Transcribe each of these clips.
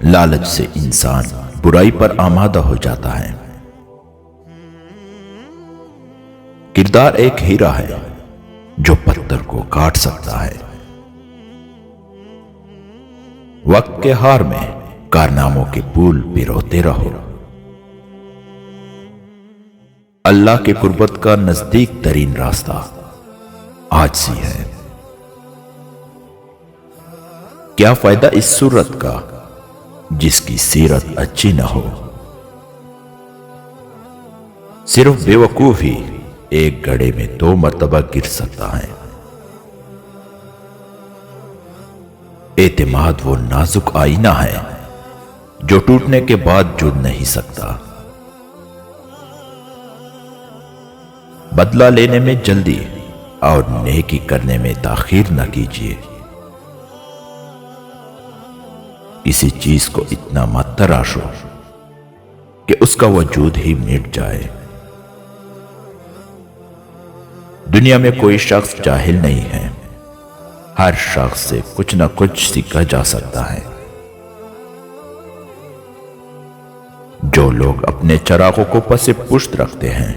لالچ سے انسان برائی پر آمادہ ہو جاتا ہے۔ کردار ایک ہیرا ہے جو پتھر کو کاٹ سکتا ہے۔ وقت کے ہار میں کارناموں کے پھول پروتے رہو۔ اللہ کے قربت کا نزدیک ترین راستہ عاجزی ہے۔ کیا فائدہ اس صورت کا جس کی سیرت اچھی نہ ہو؟ صرف بے وقوف ہی ایک گڑھے میں 2 مرتبہ گر سکتا ہے۔ اعتماد وہ نازک آئینہ ہے جو ٹوٹنے کے بعد جڑ نہیں سکتا۔ بدلہ لینے میں جلدی اور نیکی کرنے میں تاخیر نہ کیجیے۔ کسی چیز کو اتنا مت تراشو کہ اس کا وجود ہی مٹ جائے۔ دنیا میں کوئی شخص جاہل نہیں ہے، ہر شخص سے کچھ نہ کچھ سیکھا جا سکتا ہے۔ جو لوگ اپنے چراغوں کو پس پشت رکھتے ہیں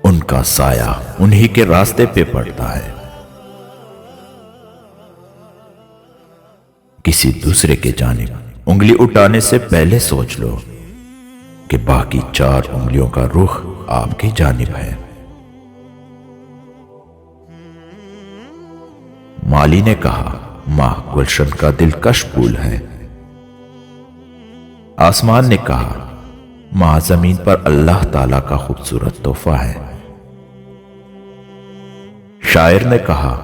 ان کا سایہ انہی کے راستے پہ پڑتا ہے۔ کسی دوسرے کے جانب انگلی اٹھانے سے پہلے سوچ لو کہ باقی 4 انگلیوں کا رخ آپ کی جانب ہے۔ مالی نے کہا، ماں گلشن کا دلکش پھول ہے۔ آسمان نے کہا، ماں زمین پر اللہ تعالی کا خوبصورت تحفہ ہے۔ شاعر نے کہا،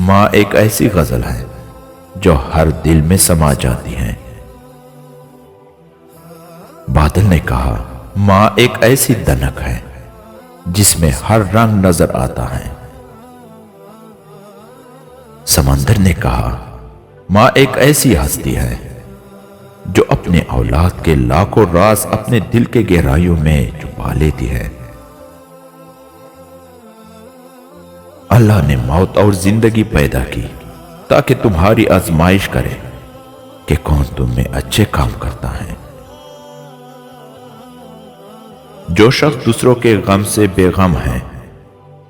ماں ایک ایسی غزل ہے جو ہر دل میں سما جاتی ہے۔ بادل نے کہا، ماں ایک ایسی دنک ہے جس میں ہر رنگ نظر آتا ہے۔ سمندر نے کہا، ماں ایک ایسی ہستی ہے جو اپنے اولاد کے لاکھوں راز اپنے دل کے گہرائیوں میں چھپا لیتی ہے۔ اللہ نے موت اور زندگی پیدا کی تاکہ تمہاری آزمائش کرے کہ کون تم میں اچھے کام کرتا ہے۔ جو شخص دوسروں کے غم سے بے غم ہے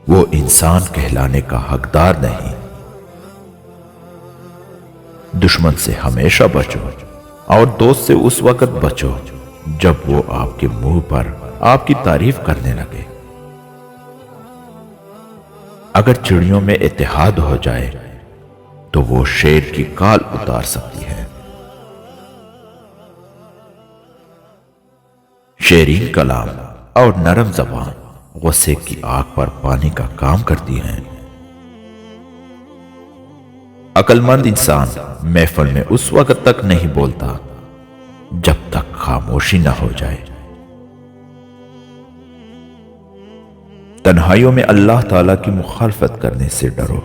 وہ انسان کہلانے کا حقدار نہیں۔ دشمن سے ہمیشہ بچو اور دوست سے اس وقت بچو جب وہ آپ کے منہ پر آپ کی تعریف کرنے لگے۔ اگر چڑیوں میں اتحاد ہو جائے تو وہ شیر کی کال اتار سکتی ہے۔ شیرین کلام اور نرم زبان غصے کی آگ پر پانی کا کام کرتی ہیں۔ عقل مند انسان محفل میں اس وقت تک نہیں بولتا جب تک خاموشی نہ ہو جائے۔ تنہائیوں میں اللہ تعالیٰ کی مخالفت کرنے سے ڈرو،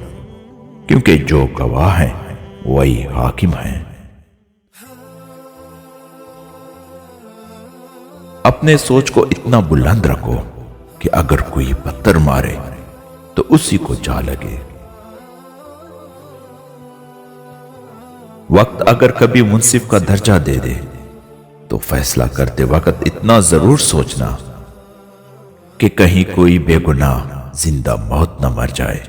کیونکہ جو گواہ ہیں وہی حاکم ہیں۔ اپنے سوچ کو اتنا بلند رکھو کہ اگر کوئی پتھر مارے تو اسی کو جا لگے۔ وقت اگر کبھی منصف کا درجہ دے دے تو فیصلہ کرتے وقت اتنا ضرور سوچنا کہ کہیں کوئی بے گناہ زندہ موت نہ مر جائے۔